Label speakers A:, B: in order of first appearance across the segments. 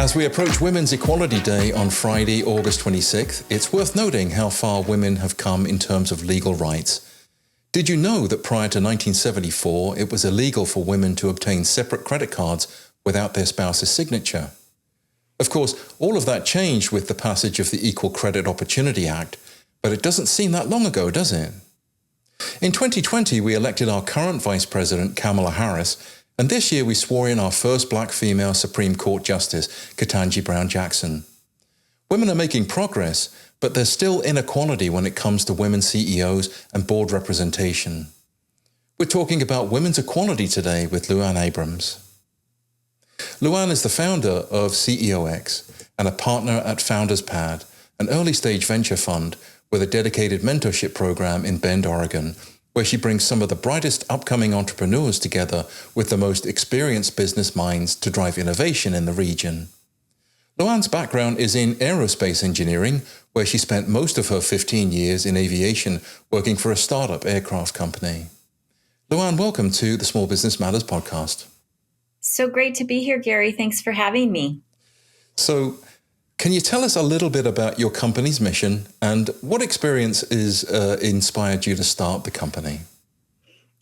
A: As we approach Women's Equality Day on Friday, August 26th, it's worth noting how far women have come in terms of legal rights. Did you know that prior to 1974, it was illegal for women to obtain separate credit cards without their spouse's signature? Of course, all of that changed with the passage of the Equal Credit Opportunity Act, but it doesn't seem that long ago, does it? In 2020, we elected our current Vice President, Kamala Harris, and this year we swore in our first black female Supreme Court Justice, Ketanji Brown Jackson. Women are making progress, but there's still inequality when it comes to women CEOs and board representation. We're talking about women's equality today with Luann Abrams. Luann is the founder of CEOX and a partner at FoundersPad, an early-stage venture fund with a dedicated mentorship program in Bend, Oregon, where she brings some of the brightest upcoming entrepreneurs together with the most experienced business minds to drive innovation in the region. Luann's background is in aerospace engineering, where she spent most of her 15 years in aviation working for a startup aircraft company. Luann, welcome to the Small Business Matters podcast.
B: So great to be here, Gary. Thanks for having me.
A: So, can you tell us a little bit about your company's mission and what experience is inspired you to start the company?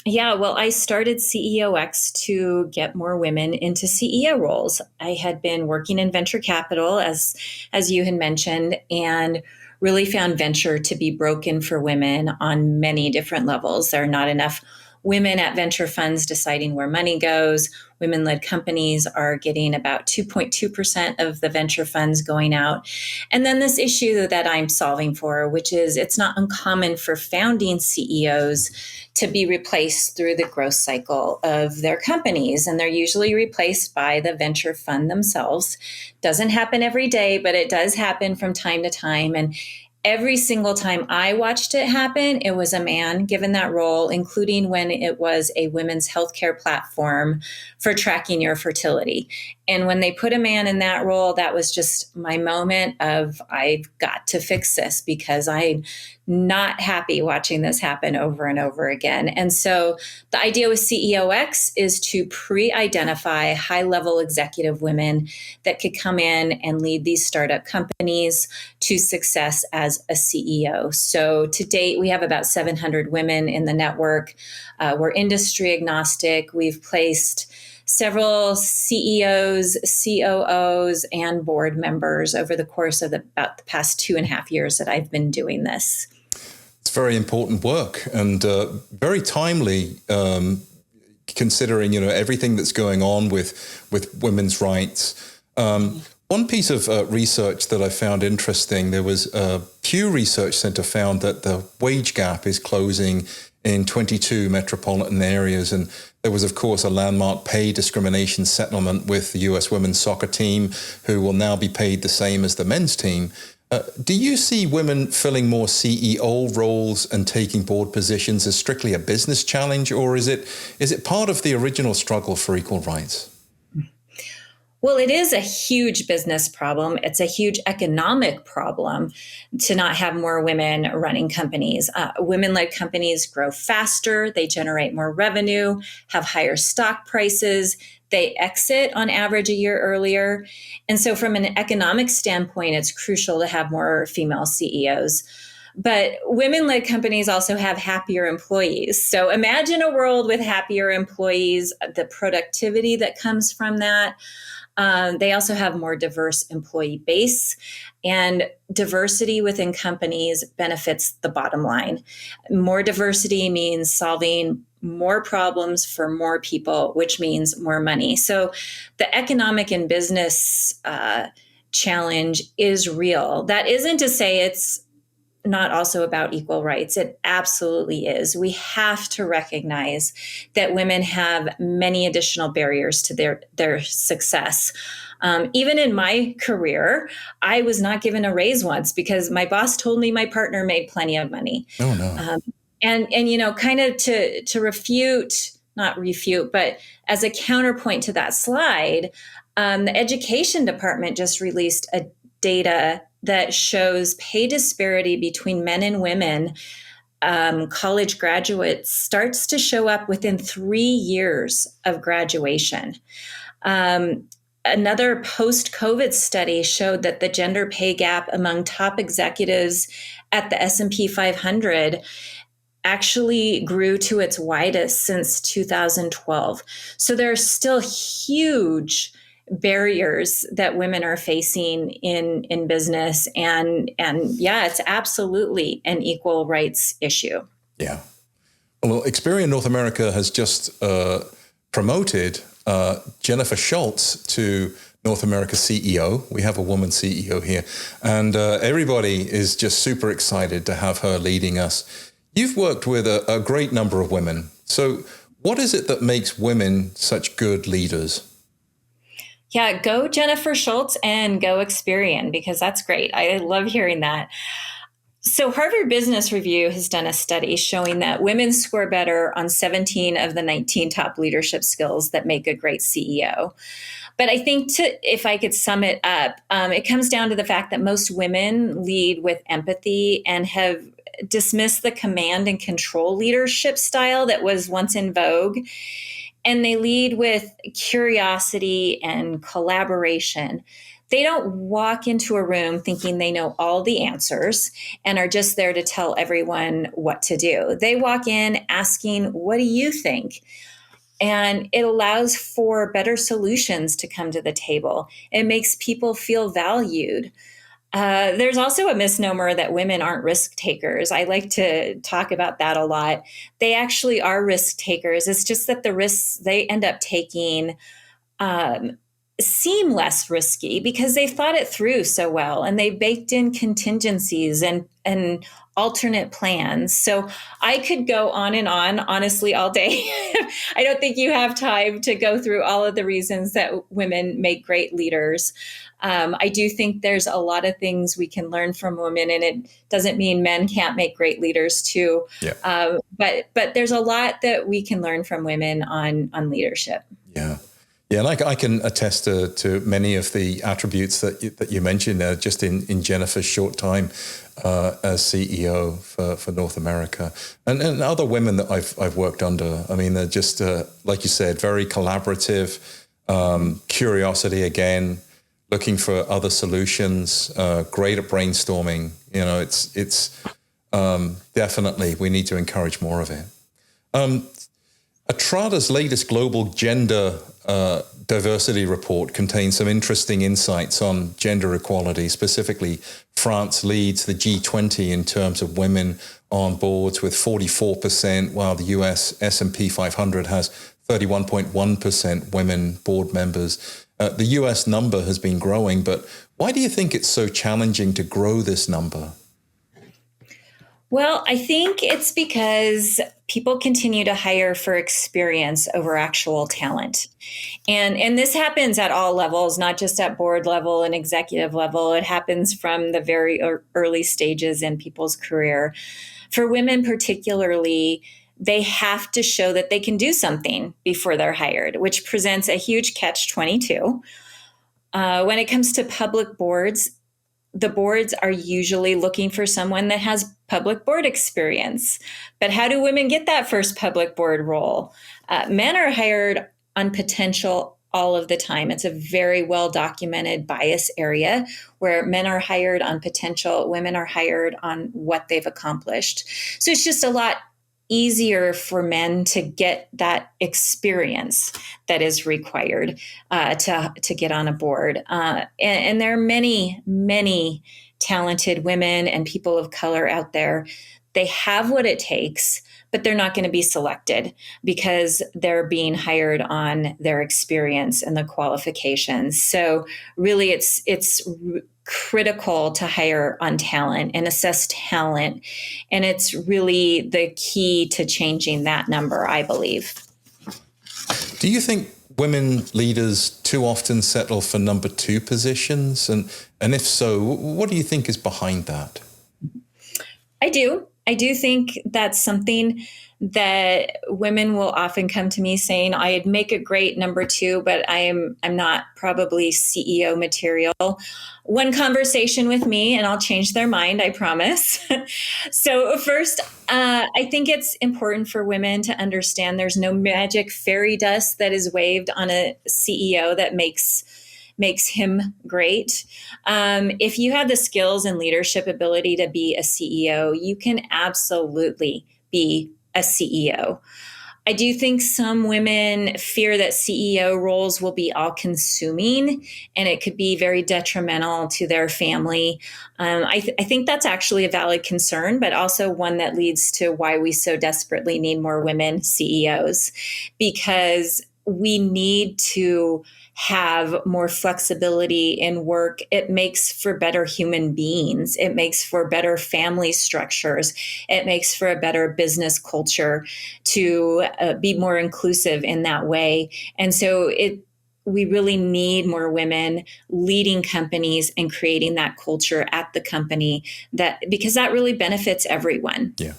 B: Yeah, well, I started CEOX to get more women into CEO roles. I had been working in venture capital, as you had mentioned, and really found venture to be broken for women on many different levels. There are not enough women at venture funds deciding where money goes. Women-led companies are getting about 2.2% of the venture funds going out. And then this issue that I'm solving for, which is it's not uncommon for founding CEOs to be replaced through the growth cycle of their companies. And they're usually replaced by the venture fund themselves. Doesn't happen every day, but it does happen from time to time. And every single time I watched it happen, it was a man given that role, including when it was a women's healthcare platform for tracking your fertility. And when they put a man in that role, that was just my moment of, I've got to fix this because I'm not happy watching this happen over and over again. And so the idea with CEOX is to pre-identify high-level executive women that could come in and lead these startup companies to success as a CEO. So to date, we have about 700 women in the network. We're industry agnostic. We've placed several CEOs, COOs, and board members over the course of about the past 2.5 years that I've been doing this.
A: It's very important work and very timely, considering everything that's going on with women's rights. One piece of research that I found interesting, there was a Pew Research Center found that the wage gap is closing in 22 metropolitan areas. And there was, of course, a landmark pay discrimination settlement with the U.S. women's soccer team, who will now be paid the same as the men's team. Do you see women filling more CEO roles and taking board positions as strictly a business challenge, or is it part of the original struggle for equal rights?
B: Well, it is a huge business problem. It's a huge economic problem to not have more women running companies. Women-led companies grow faster. They generate more revenue, have higher stock prices. They exit on average a year earlier. And so from an economic standpoint, it's crucial to have more female CEOs. But women-led companies also have happier employees. So imagine a world with happier employees, the productivity that comes from that. They also have more diverse employee base, and diversity within companies benefits the bottom line. More diversity means solving more problems for more people, which means more money. So the economic and business challenge is real. That isn't to say it's not also about equal rights. It absolutely is. We have to recognize that women have many additional barriers to their success. Even in my career, I was not given a raise once because my boss told me my partner made plenty of money.
A: Oh, no.
B: And kind of to not refute, but as a counterpoint to that slide, the education department just released a data that shows pay disparity between men and women. College graduates starts to show up within 3 years of graduation. Another post-COVID study showed that the gender pay gap among top executives at the S&P 500 actually grew to its widest since 2012. So there are still huge barriers that women are facing in business, and yeah, it's absolutely an equal rights issue.
A: Yeah. Well, Experian North America has just promoted Jennifer Schultz to North America CEO. We have a woman CEO here, and everybody is just super excited to have her leading us. You've worked with a great number of women. So what is it that makes women such good leaders?
B: Yeah, go Jennifer Schultz and go Experian, because that's great. I love hearing that. So Harvard Business Review has done a study showing that women score better on 17 of the 19 top leadership skills that make a great CEO. But I think if I could sum it up, it comes down to the fact that most women lead with empathy and have dismissed the command and control leadership style that was once in vogue. And they lead with curiosity and collaboration. They don't walk into a room thinking they know all the answers and are just there to tell everyone what to do. They walk in asking, "What do you think?" And it allows for better solutions to come to the table. It makes people feel valued. There's also a misnomer that women aren't risk takers. I like to talk about that a lot. They actually are risk takers. It's just that the risks they end up taking seem less risky because they've thought it through so well, and they baked in contingencies and alternate plans. So I could go on and on, honestly, all day. I don't think you have time to go through all of the reasons that women make great leaders. I do think there's a lot of things we can learn from women, and it doesn't mean men can't make great leaders too.
A: Yeah.
B: But there's a lot that we can learn from women on leadership.
A: Yeah. Yeah, and I can attest to many of the attributes that you mentioned just in Jennifer's short time as CEO for North America, and other women that I've worked under. I mean, they're just like you said, very collaborative, curiosity again, looking for other solutions, great at brainstorming. You know, it's definitely we need to encourage more of it. Atrada's latest global gender diversity report contains some interesting insights on gender equality. Specifically, France leads the G20 in terms of women on boards with 44%, while the US S&P 500 has 31.1% women board members. The US number has been growing, but why do you think it's so challenging to grow this number?
B: Well, I think it's because people continue to hire for experience over actual talent. And this happens at all levels, not just at board level and executive level. It happens from the very early stages in people's career. For women particularly, they have to show that they can do something before they're hired, which presents a huge catch-22. When it comes to public boards, the boards are usually looking for someone that has public board experience. But how do women get that first public board role? Men are hired on potential all of the time. It's a very well documented bias area where men are hired on potential, women are hired on what they've accomplished. So it's just a lot easier for men to get that experience that is required to get on a board. And there are many, many talented women and people of color out there. They have what it takes, but they're not going to be selected because they're being hired on their experience and the qualifications. So really, it's critical to hire on talent and assess talent. And it's really the key to changing that number, I believe.
A: Do you think women leaders too often settle for number two positions? And if so, what do you think is behind that?
B: I do. I do think that's something that women will often come to me saying, I'd make a great number two, but I'm not probably CEO material. One conversation with me and I'll change their mind, I promise. So first, I think it's important for women to understand there's no magic fairy dust that is waved on a CEO that makes makes him great. If you have the skills and leadership ability to be a CEO, you can absolutely be a CEO. I do think some women fear that CEO roles will be all consuming and it could be very detrimental to their family. I think that's actually a valid concern, but also one that leads to why we so desperately need more women CEOs, because we need to have more flexibility in work. It makes for better human beings. It makes for better family structures. It makes for a better business culture to be more inclusive in that way. And so we really need more women leading companies and creating that culture at the company, because that really benefits everyone.
A: Yeah.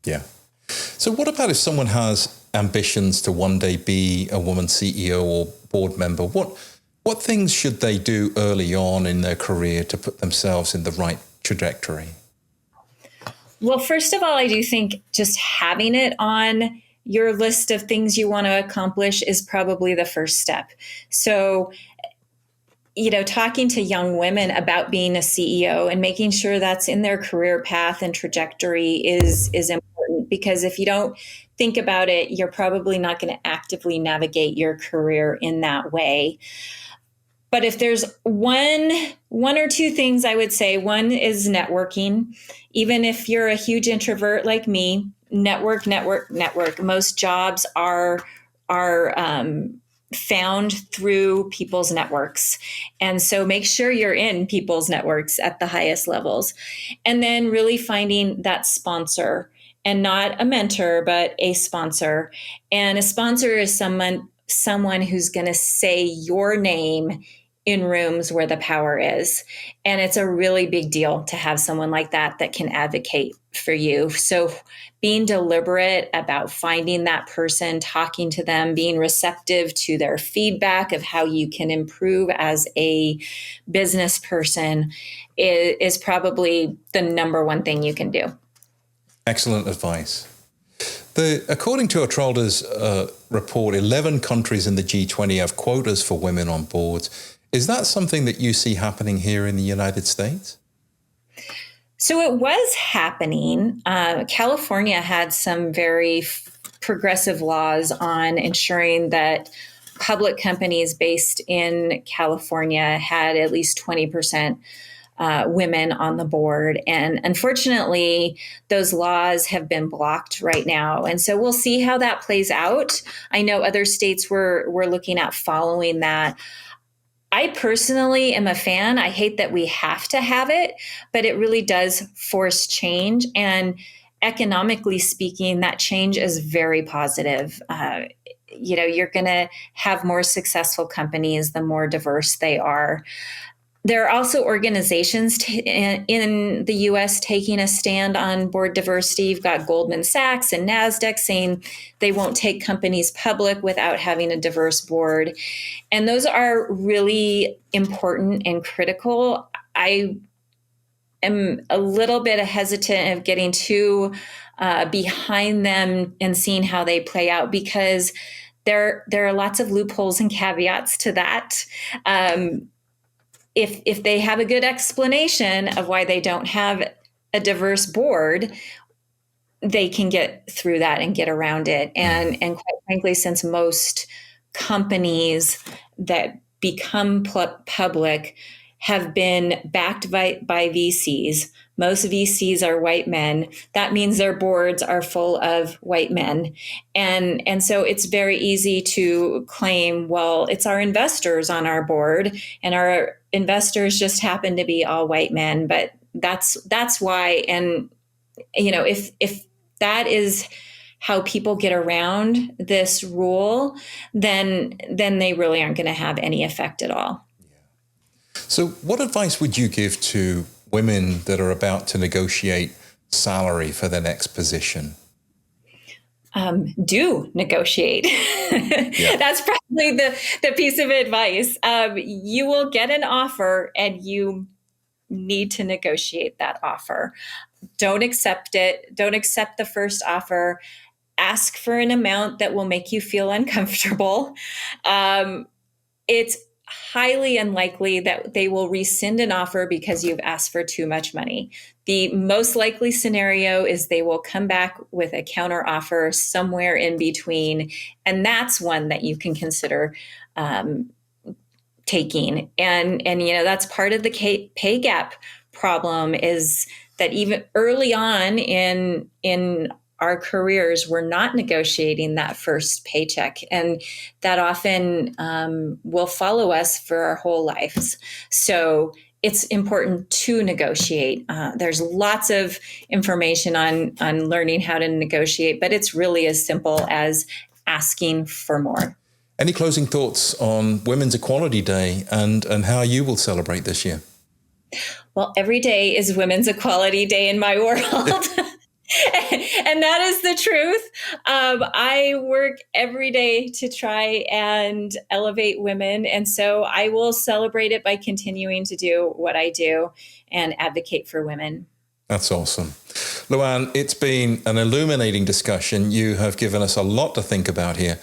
A: Yeah. So what about if someone has ambitions to one day be a woman CEO or board member? What things should they do early on in their career to put themselves in the right trajectory?
B: Well, first of all, I do think just having it on your list of things you want to accomplish is probably the first step. So, talking to young women about being a CEO and making sure that's in their career path and trajectory is important, because if you don't think about it, you're probably not going to actively navigate your career in that way. But if there's one or two things I would say, one is networking. Even if you're a huge introvert like me, network. Most jobs are found through people's networks. And so make sure you're in people's networks at the highest levels. And then really finding that sponsor, and not a mentor, but a sponsor. And a sponsor is someone who's going to say your name in rooms where the power is. And it's a really big deal to have someone like that can advocate for you. So being deliberate about finding that person, talking to them, being receptive to their feedback of how you can improve as a business person is probably the number one thing you can do.
A: Excellent advice. According to Otralda's report, 11 countries in the G20 have quotas for women on boards. Is that something that you see happening here in the United States?
B: So it was happening. California had some very progressive laws on ensuring that public companies based in California had at least 20% women on the board. And unfortunately, those laws have been blocked right now. And so we'll see how that plays out. I know other states were looking at following that. I personally am a fan. I hate that we have to have it, but it really does force change. And economically speaking, that change is very positive. You're going to have more successful companies the more diverse they are. There are also organizations in the U.S. taking a stand on board diversity. You've got Goldman Sachs and NASDAQ saying they won't take companies public without having a diverse board. And those are really important and critical. I am a little bit hesitant of getting too behind them and seeing how they play out, because there are lots of loopholes and caveats to that. If they have a good explanation of why they don't have a diverse board, they can get through that and get around it. And quite frankly, since most companies that become public have been backed by VCs, most VCs are white men. That means their boards are full of white men. And so it's very easy to claim, well, it's our investors on our board, and our investors just happen to be all white men. But that's why. And, if that is how people get around this rule, then they really aren't going to have any effect at all.
A: So what advice would you give to women that are about to negotiate salary for their next position?
B: Do negotiate. Yeah. That's probably the piece of advice. You will get an offer and you need to negotiate that offer. Don't accept it. Don't accept the first offer. Ask for an amount that will make you feel uncomfortable. It's highly unlikely that they will rescind an offer because you've asked for too much money. The most likely scenario is they will come back with a counter offer somewhere in between, and that's one that you can consider taking. And that's part of the pay gap problem, is that even early on in our careers, we're not negotiating that first paycheck, and that often will follow us for our whole lives. So it's important to negotiate. There's lots of information on learning how to negotiate, but it's really as simple as asking for more.
A: Any closing thoughts on Women's Equality Day and how you will celebrate this year?
B: Well, every day is Women's Equality Day in my world. And that is the truth. I work every day to try and elevate women. And so I will celebrate it by continuing to do what I do and advocate for women.
A: That's awesome. Luann, it's been an illuminating discussion. You have given us a lot to think about here.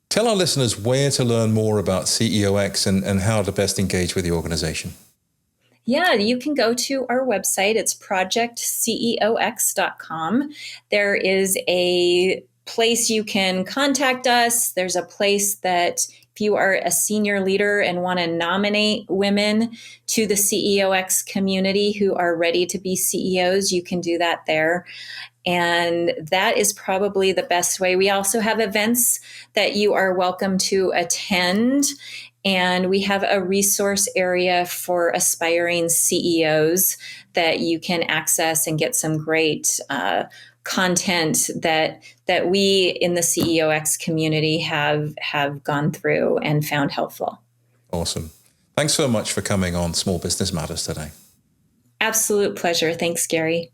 A: Tell our listeners where to learn more about CEOX and how to best engage with the organization.
B: Yeah, you can go to our website. It's projectceox.com. There is a place you can contact us. There's a place that if you are a senior leader and want to nominate women to the CEOX community who are ready to be CEOs, you can do that there. And that is probably the best way. We also have events that you are welcome to attend. And we have a resource area for aspiring CEOs that you can access and get some great content that we in the CEOX community have gone through and found helpful.
A: Awesome. Thanks so much for coming on Small Business Matters today.
B: Absolute pleasure. Thanks, Gary.